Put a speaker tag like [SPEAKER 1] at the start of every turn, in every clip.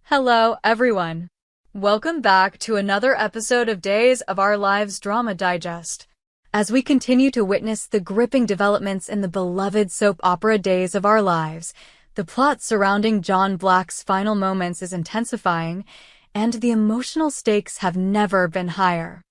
[SPEAKER 1] Hello, everyone. Welcome back to another episode of Days of Our Lives Drama Digest. As we continue to witness the gripping developments in the beloved soap opera Days of Our Lives, the plot surrounding John Black's final moments is intensifying, and the emotional stakes have never been higher.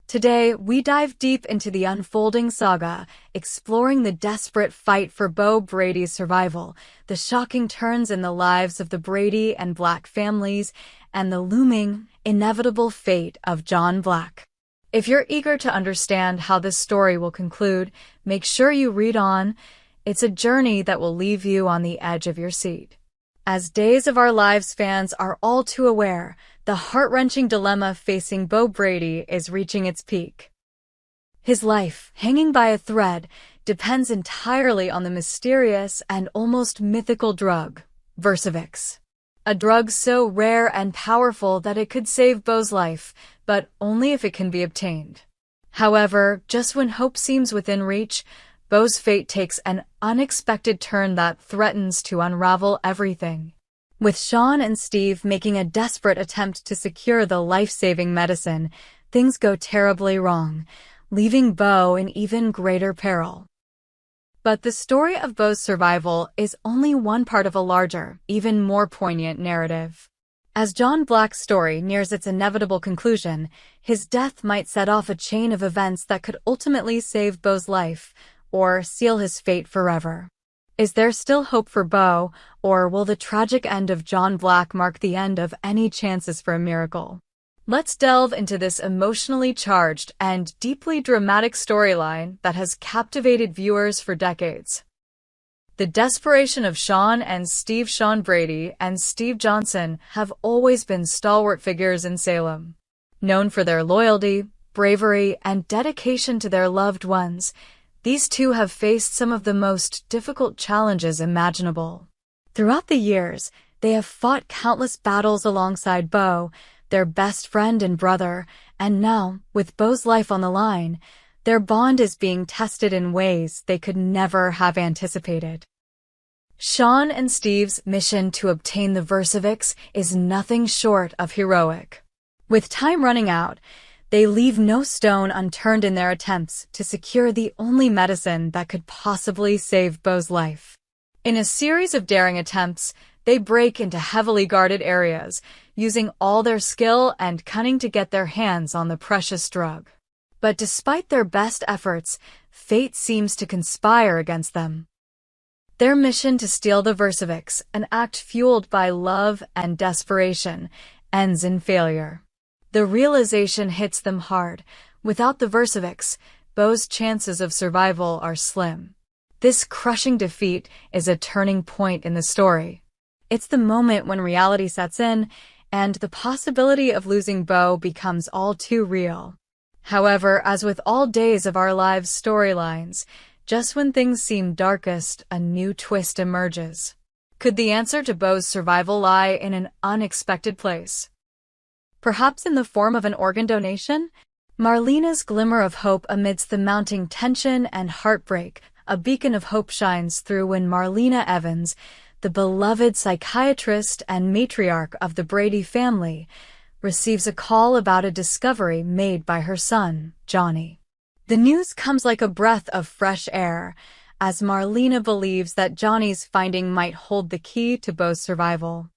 [SPEAKER 1] Today, we dive deep into the unfolding saga, exploring the desperate fight for Beau Brady's survival, the shocking turns in the lives of the Brady and Black families, and the looming, inevitable fate of John Black. If you're eager to understand how this story will conclude, make sure you read on. It's a journey that will leave you on the edge of your seat. As Days of Our Lives fans are all too aware, the heart-wrenching dilemma facing Beau Brady is reaching its peak. His life, hanging by a thread, depends entirely on the mysterious and almost mythical drug, Versavix. A drug so rare and powerful that it could save Beau's life, but only if it can be obtained. However, just when hope seems within reach, Beau's fate takes an unexpected turn that threatens to unravel everything. With Sean and Steve making a desperate attempt to secure the life-saving medicine, things go terribly wrong, leaving Beau in even greater peril. But the story of Beau's survival is only one part of a larger, even more poignant narrative. As John Black's story nears its inevitable conclusion, his death might set off a chain of events that could ultimately save Beau's life, or seal his fate forever. Is there still hope for Beau, or will the tragic end of John Black mark the end of any chances for a miracle? Let's delve into this emotionally charged and deeply dramatic storyline that has captivated viewers for decades. The desperation of Sean and Steve. Sean Brady and Steve Johnson have always been stalwart figures in Salem. Known for their loyalty, bravery, and dedication to their loved ones, these two have faced some of the most difficult challenges imaginable. Throughout the years, they have fought countless battles alongside Beau, their best friend and brother, and now, with Beau's life on the line, their bond is being tested in ways they could never have anticipated. Sean and Steve's mission to obtain the Versavix is nothing short of heroic. With time running out, they leave no stone unturned in their attempts to secure the only medicine that could possibly save Beau's life. In a series of daring attempts, they break into heavily guarded areas, using all their skill and cunning to get their hands on the precious drug. But despite their best efforts, fate seems to conspire against them. Their mission to steal the Versavix, an act fueled by love and desperation, ends in failure. The realization hits them hard. Without the Versavix, Beau's chances of survival are slim. This crushing defeat is a turning point in the story. It's the moment when reality sets in, and the possibility of losing Beau becomes all too real. However, as with all Days of Our Lives storylines, just when things seem darkest, a new twist emerges. Could the answer to Beau's survival lie in an unexpected place? Perhaps in the form of an organ donation? Marlena's glimmer of hope amidst the mounting tension and heartbreak. A beacon of hope shines through when Marlena Evans, the beloved psychiatrist and matriarch of the Brady family, receives a call about a discovery made by her son, Johnny. The news comes like a breath of fresh air, as Marlena believes that Johnny's finding might hold the key to Beau's survival.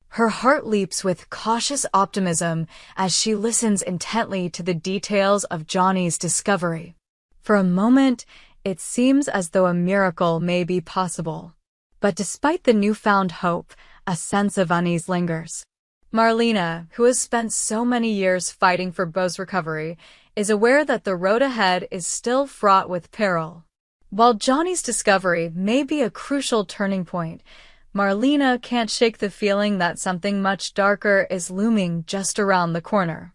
[SPEAKER 1] Her heart leaps with cautious optimism as she listens intently to the details of Johnny's discovery. For a moment, it seems as though a miracle may be possible. But despite the newfound hope, a sense of unease lingers. Marlena, who has spent so many years fighting for Beau's recovery, is aware that the road ahead is still fraught with peril. While Johnny's discovery may be a crucial turning point, Marlena can't shake the feeling that something much darker is looming just around the corner.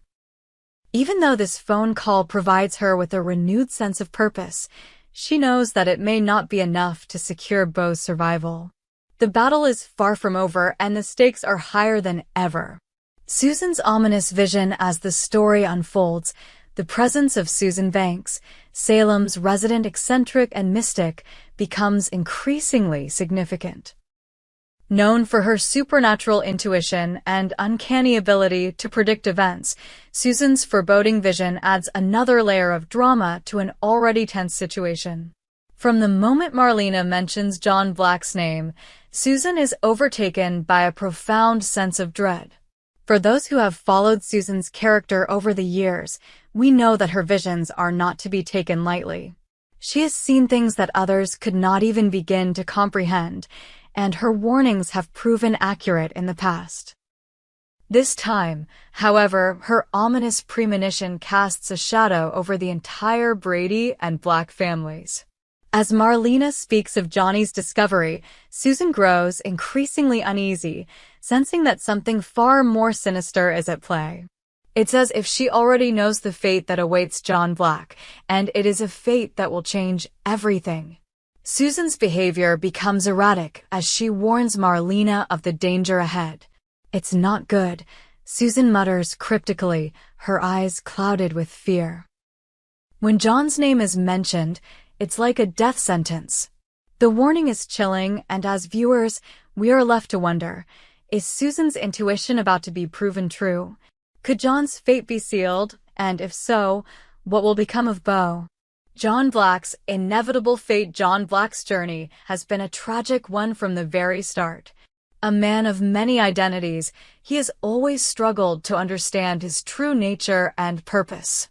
[SPEAKER 1] Even though this phone call provides her with a renewed sense of purpose, she knows that it may not be enough to secure Beau's survival. The battle is far from over and the stakes are higher than ever. Susan's ominous vision as the story unfolds, the presence of Susan Banks, Salem's resident eccentric and mystic, becomes increasingly significant. Known for her supernatural intuition and uncanny ability to predict events, Susan's foreboding vision adds another layer of drama to an already tense situation. From the moment Marlena mentions John Black's name, Susan is overtaken by a profound sense of dread. For those who have followed Susan's character over the years, we know that her visions are not to be taken lightly. She has seen things that others could not even begin to comprehend, and her warnings have proven accurate in the past. This time, however, her ominous premonition casts a shadow over the entire Brady and Black families. As Marlena speaks of Johnny's discovery, Susan grows increasingly uneasy, sensing that something far more sinister is at play. It's as if she already knows the fate that awaits John Black, and it is a fate that will change everything. Susan's behavior becomes erratic as she warns Marlena of the danger ahead. "It's not good," Susan mutters cryptically, her eyes clouded with fear. When John's name is mentioned, it's like a death sentence. The warning is chilling, and as viewers, we are left to wonder, is Susan's intuition about to be proven true? Could John's fate be sealed? And if so, what will become of Bo? John Black's inevitable fate. John Black's journey has been a tragic one from the very start. A man of many identities, he has always struggled to understand his true nature and purpose.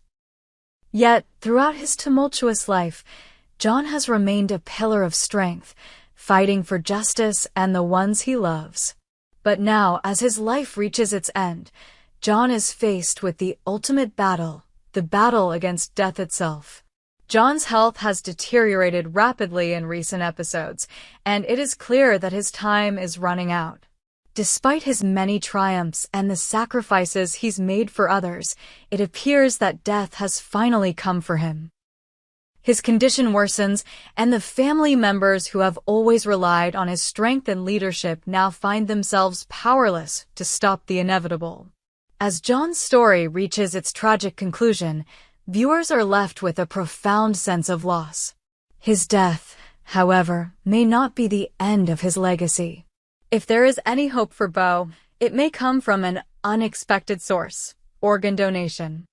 [SPEAKER 1] Yet, throughout his tumultuous life, John has remained a pillar of strength, fighting for justice and the ones he loves. But now, as his life reaches its end, John is faced with the ultimate battle, the battle against death itself. John's health has deteriorated rapidly in recent episodes, and it is clear that his time is running out. Despite his many triumphs and the sacrifices he's made for others, it appears that death has finally come for him. His condition worsens, and the family members who have always relied on his strength and leadership now find themselves powerless to stop the inevitable. As John's story reaches its tragic conclusion, viewers are left with a profound sense of loss. His death, however, may not be the end of his legacy. If there is any hope for Bo, it may come from an unexpected source: organ donation.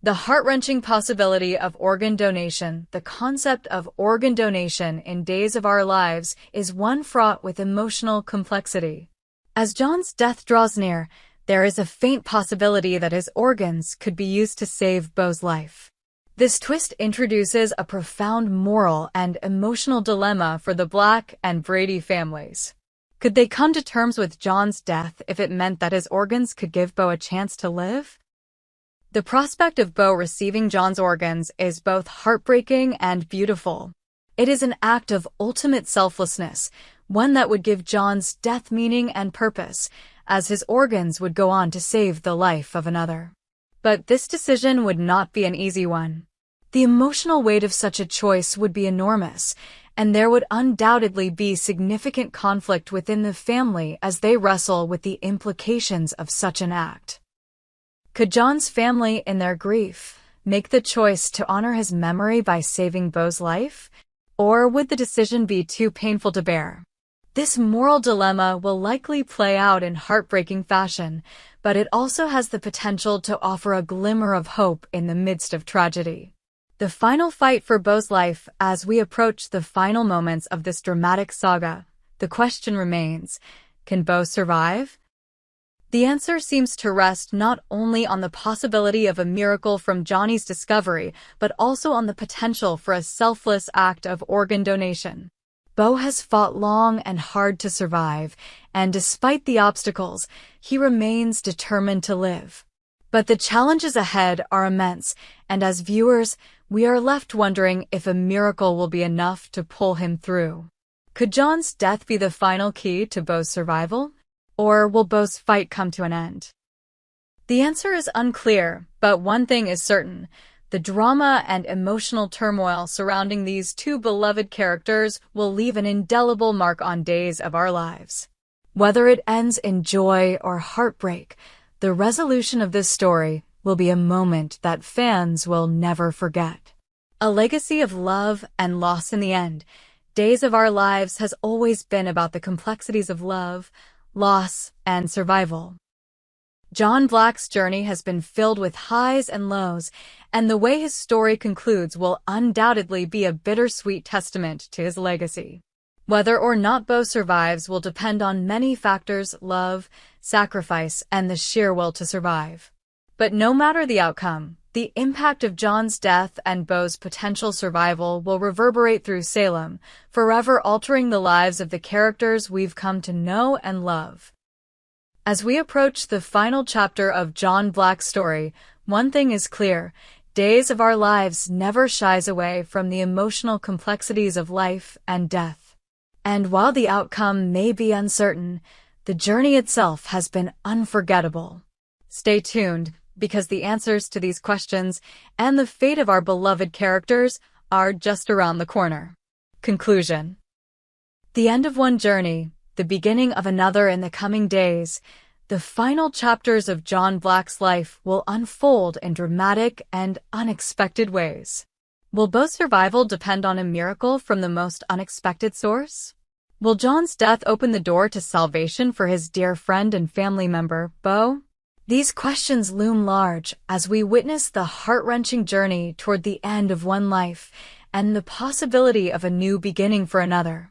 [SPEAKER 1] The heart-wrenching possibility of organ donation, the concept of organ donation in Days of Our Lives, is one fraught with emotional complexity. As John's death draws near, there is a faint possibility that his organs could be used to save Bo's life. This twist introduces a profound moral and emotional dilemma for the Black and Brady families. Could they come to terms with John's death if it meant that his organs could give Bo a chance to live? The prospect of Bo receiving John's organs is both heartbreaking and beautiful. It is an act of ultimate selflessness, one that would give John's death meaning and purpose, as his organs would go on to save the life of another. But this decision would not be an easy one. The emotional weight of such a choice would be enormous, and there would undoubtedly be significant conflict within the family as they wrestle with the implications of such an act. Could John's family, in their grief, make the choice to honor his memory by saving Bo's life? Or would the decision be too painful to bear? This moral dilemma will likely play out in heartbreaking fashion, but it also has the potential to offer a glimmer of hope in the midst of tragedy. The final fight for Bo's life. As we approach the final moments of this dramatic saga, the question remains, can Bo survive? The answer seems to rest not only on the possibility of a miracle from Johnny's discovery, but also on the potential for a selfless act of organ donation. Bo has fought long and hard to survive, and despite the obstacles, he remains determined to live. But the challenges ahead are immense, and as viewers, we are left wondering if a miracle will be enough to pull him through. Could John's death be the final key to Bo's survival? Or will Bo's fight come to an end? The answer is unclear, but one thing is certain: the drama and emotional turmoil surrounding these two beloved characters will leave an indelible mark on Days of Our Lives. Whether it ends in joy or heartbreak, the resolution of this story will be a moment that fans will never forget. A legacy of love and loss in the end, Days of Our Lives has always been about the complexities of love, loss, and survival. John Black's journey has been filled with highs and lows, and the way his story concludes will undoubtedly be a bittersweet testament to his legacy. Whether or not Bo survives will depend on many factors: love, sacrifice, and the sheer will to survive. But no matter the outcome, the impact of John's death and Bo's potential survival will reverberate through Salem, forever altering the lives of the characters we've come to know and love. As we approach the final chapter of John Black's story, one thing is clear: Days of Our Lives never shies away from the emotional complexities of life and death. And while the outcome may be uncertain, the journey itself has been unforgettable. Stay tuned, because the answers to these questions and the fate of our beloved characters are just around the corner. Conclusion. The end of one journey, the beginning of another in the coming days. The final chapters of John Black's life will unfold in dramatic and unexpected ways. Will Bo's survival depend on a miracle from the most unexpected source? Will John's death open the door to salvation for his dear friend and family member, Bo? These questions loom large as we witness the heart-wrenching journey toward the end of one life and the possibility of a new beginning for another.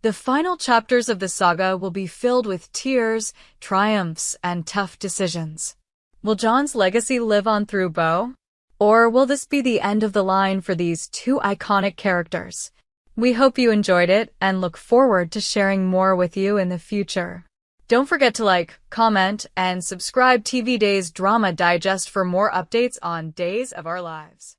[SPEAKER 1] The final chapters of the saga will be filled with tears, triumphs, and tough decisions. Will John's legacy live on through Bo? Or will this be the end of the line for these two iconic characters? We hope you enjoyed it and look forward to sharing more with you in the future. Don't forget to like, comment, and subscribe TV Days Drama Digest for more updates on Days of Our Lives.